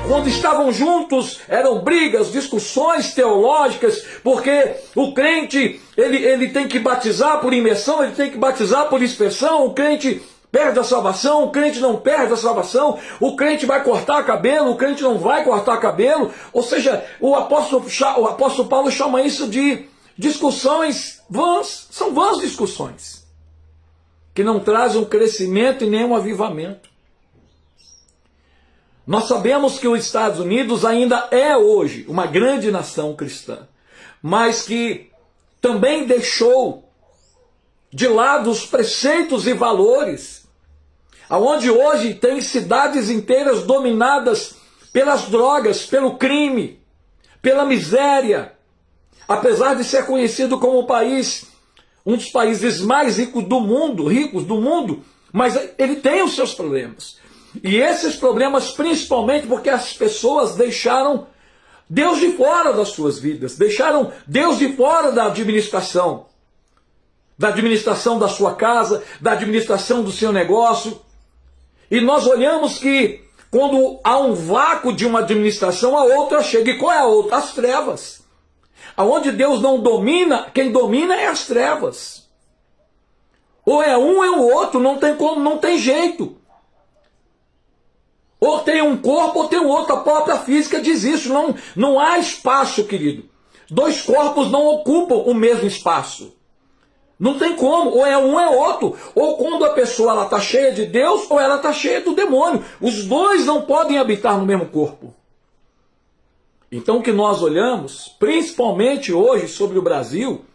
quando estavam juntos, eram brigas, discussões teológicas, porque o crente, ele tem que batizar por imersão, ele tem que batizar por dispersão, o crente perde a salvação, o crente não perde a salvação, o crente vai cortar cabelo, o crente não vai cortar cabelo. Ou seja, o apóstolo Paulo chama isso de discussões vãs. São vãs discussões, que não trazem um crescimento e nem um avivamento. Nós sabemos que os Estados Unidos ainda é hoje uma grande nação cristã, mas que também deixou de lado os preceitos e valores, aonde hoje tem cidades inteiras dominadas pelas drogas, pelo crime, pela miséria. Apesar de ser conhecido como um dos países mais ricos do mundo, mas ele tem os seus problemas. E esses problemas principalmente porque as pessoas deixaram Deus de fora das suas vidas, deixaram Deus de fora da administração da sua casa, da administração do seu negócio. E nós olhamos que quando há um vácuo de uma administração, a outra chega. E qual é a outra? As trevas. Aonde Deus não domina, quem domina é as trevas. Ou é um ou é o outro, não tem como, não tem jeito. Ou tem um corpo ou tem o outro, a própria física diz isso, não há espaço, querido. Dois corpos não ocupam o mesmo espaço. Não tem como, ou é um ou é outro. Ou quando a pessoa está cheia de Deus, ou ela está cheia do demônio. Os dois não podem habitar no mesmo corpo. Então o que nós olhamos, principalmente hoje sobre o Brasil,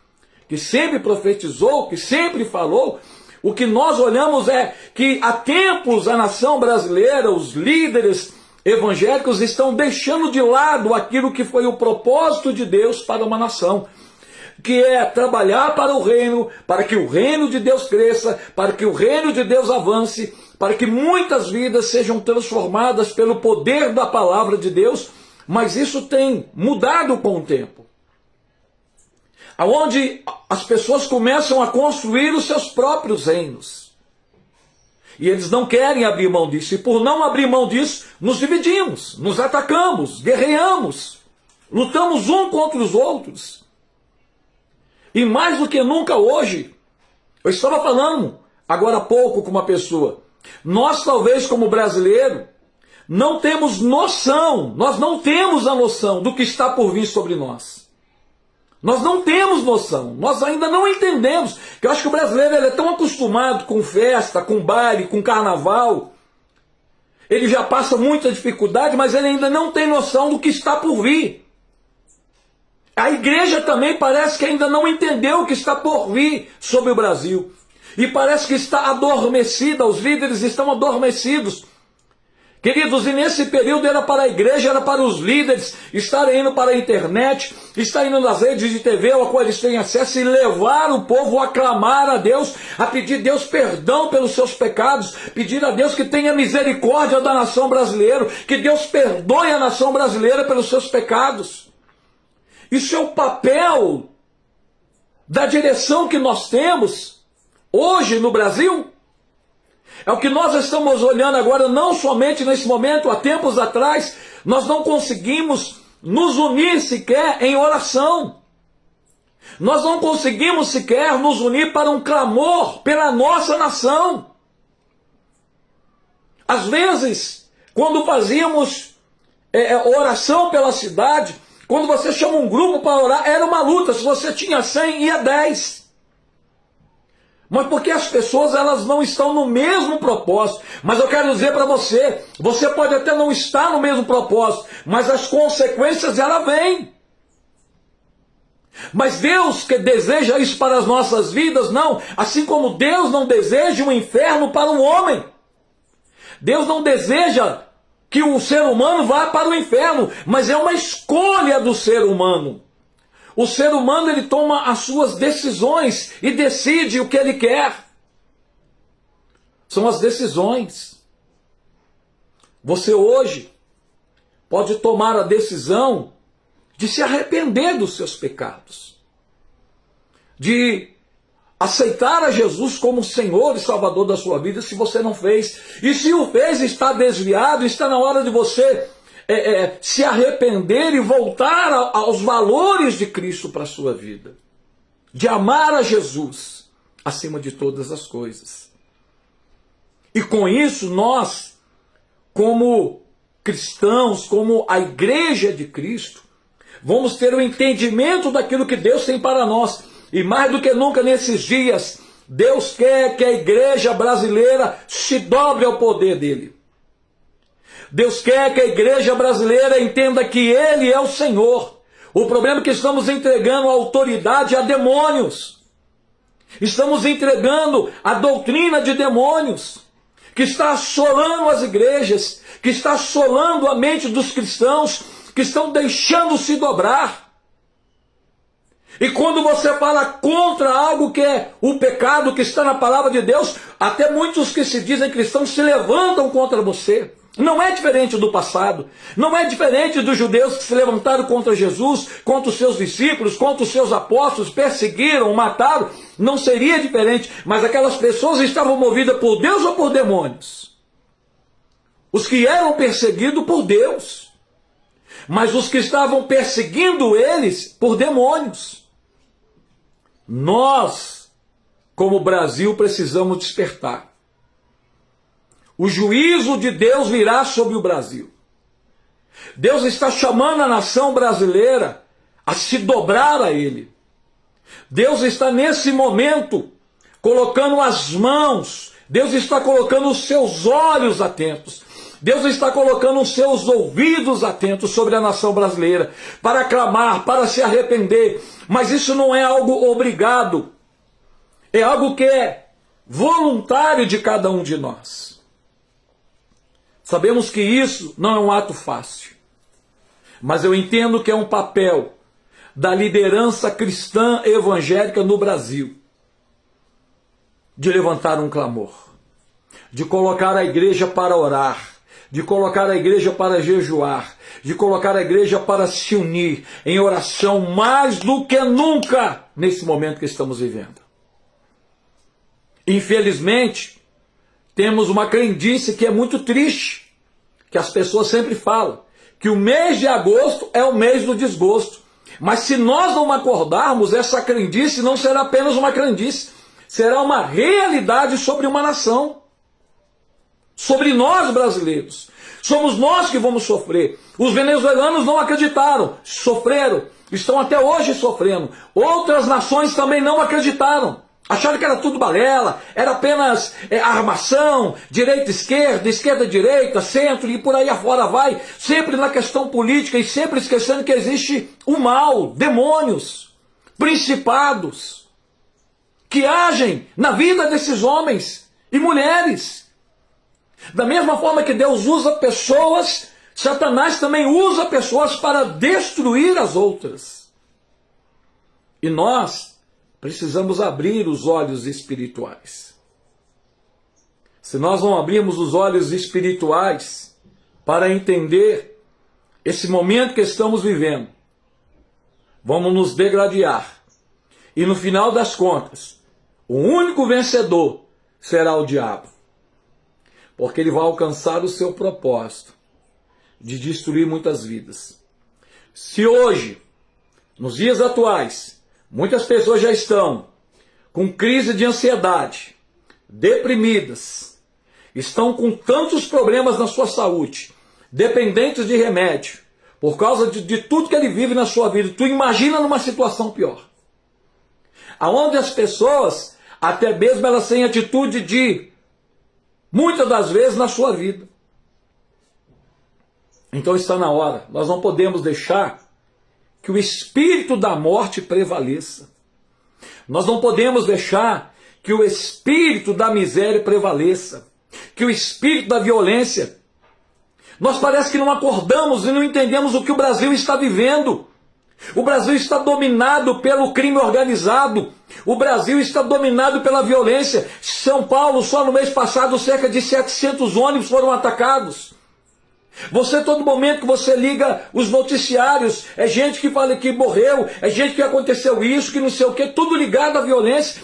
que sempre profetizou, que sempre falou, o que nós olhamos é que há tempos a nação brasileira, os líderes evangélicos estão deixando de lado aquilo que foi o propósito de Deus para uma nação, que é trabalhar para o reino, para que o reino de Deus cresça, para que o reino de Deus avance, para que muitas vidas sejam transformadas pelo poder da palavra de Deus, mas isso tem mudado com o tempo. Aonde as pessoas começam a construir os seus próprios reinos. E eles não querem abrir mão disso. E por não abrir mão disso, nos dividimos, nos atacamos, guerreamos, lutamos um contra os outros. E mais do que nunca hoje, eu estava falando agora há pouco com uma pessoa, nós talvez como brasileiro, não temos noção, nós não temos a noção do que está por vir sobre nós. Nós não temos noção, nós ainda não entendemos, que eu acho que o brasileiro ele é tão acostumado com festa, com baile, com carnaval, ele já passa muita dificuldade, mas ele ainda não tem noção do que está por vir. A igreja também parece que ainda não entendeu o que está por vir sobre o Brasil. E parece que está adormecida, os líderes estão adormecidos. Queridos, e nesse período era para a igreja, era para os líderes estarem indo para a internet, estarem indo nas redes de TV, ao qual eles têm acesso, e levar o povo a clamar a Deus, a pedir a Deus perdão pelos seus pecados, pedir a Deus que tenha misericórdia da nação brasileira, que Deus perdoe a nação brasileira pelos seus pecados. Isso é o papel da direção que nós temos hoje no Brasil. É o que nós estamos olhando agora, não somente nesse momento, há tempos atrás, nós não conseguimos nos unir sequer em oração. Nós não conseguimos sequer nos unir para um clamor pela nossa nação. Às vezes, quando fazíamos oração pela cidade, quando você chama um grupo para orar, era uma luta. Se você tinha 100, ia 10. Mas porque as pessoas elas não estão no mesmo propósito. Mas eu quero dizer para você, você pode até não estar no mesmo propósito, mas as consequências ela vêm. Mas Deus que deseja isso para as nossas vidas, não. Assim como Deus não deseja um inferno para o homem. Deus não deseja que o ser humano vá para o inferno, mas é uma escolha do ser humano. O ser humano ele toma as suas decisões e decide o que ele quer. São as decisões. Você hoje pode tomar a decisão de se arrepender dos seus pecados, de aceitar a Jesus como Senhor e Salvador da sua vida, se você não fez. E se o fez, está desviado, está na hora de você se arrepender e voltar aos valores de Cristo para a sua vida. De amar a Jesus acima de todas as coisas. E com isso nós, como cristãos, como a igreja de Cristo, vamos ter o entendimento daquilo que Deus tem para nós. E mais do que nunca nesses dias, Deus quer que a igreja brasileira se dobre ao poder dele. Deus quer que a igreja brasileira entenda que Ele é o Senhor. O problema é que estamos entregando a autoridade a demônios. Estamos entregando a doutrina de demônios, que está assolando as igrejas, que está assolando a mente dos cristãos, que estão deixando se dobrar. E quando você fala contra algo que é o pecado que está na palavra de Deus, até muitos que se dizem cristãos se levantam contra você. Não é diferente do passado, não é diferente dos judeus que se levantaram contra Jesus, contra os seus discípulos, contra os seus apóstolos, perseguiram, mataram, não seria diferente, mas aquelas pessoas estavam movidas por Deus ou por demônios? Os que eram perseguidos por Deus, mas os que estavam perseguindo eles por demônios. Nós, como Brasil, precisamos despertar. O juízo de Deus virá sobre o Brasil. Deus está chamando a nação brasileira a se dobrar a Ele. Deus está nesse momento colocando as mãos, Deus está colocando os seus olhos atentos, Deus está colocando os seus ouvidos atentos sobre a nação brasileira, para clamar, para se arrepender. Mas isso não é algo obrigado, é algo que é voluntário de cada um de nós. Sabemos que isso não é um ato fácil, mas eu entendo que é um papel da liderança cristã evangélica no Brasil, de levantar um clamor, de colocar a igreja para orar, de colocar a igreja para jejuar, de colocar a igreja para se unir em oração mais do que nunca nesse momento que estamos vivendo. Infelizmente, temos uma crendice que é muito triste, que as pessoas sempre falam, que o mês de agosto é o mês do desgosto. Mas se nós não acordarmos, essa crendice não será apenas uma crendice, será uma realidade sobre uma nação, sobre nós brasileiros. Somos nós que vamos sofrer. Os venezuelanos não acreditaram, sofreram, estão até hoje sofrendo. Outras nações também não acreditaram. Acharam que era tudo balela, era apenas armação, direita, esquerda, centro e por aí afora vai, sempre na questão política e sempre esquecendo que existe o mal, demônios, principados, que agem na vida desses homens e mulheres. Da mesma forma que Deus usa pessoas, Satanás também usa pessoas para destruir as outras. E nós precisamos abrir os olhos espirituais. Se nós não abrirmos os olhos espirituais para entender esse momento que estamos vivendo, vamos nos degradar. E no final das contas, o único vencedor será o diabo. Porque ele vai alcançar o seu propósito de destruir muitas vidas. Se hoje, nos dias atuais, muitas pessoas já estão com crise de ansiedade, deprimidas, estão com tantos problemas na sua saúde, dependentes de remédio, por causa de tudo que ele vive na sua vida. Tu imagina numa situação pior, aonde as pessoas, até mesmo elas têm atitude de, muitas das vezes, na sua vida. Então está na hora, nós não podemos deixar que o espírito da morte prevaleça. Nós não podemos deixar que o espírito da miséria prevaleça, que o espírito da violência. Nós parece que não acordamos e não entendemos o que o Brasil está vivendo. O Brasil está dominado pelo crime organizado. O Brasil está dominado pela violência. São Paulo, só no mês passado, cerca de 700 ônibus foram atacados. Você, todo momento que você liga os noticiários, é gente que fala que morreu, é gente que aconteceu isso, que não sei o que, tudo ligado à violência.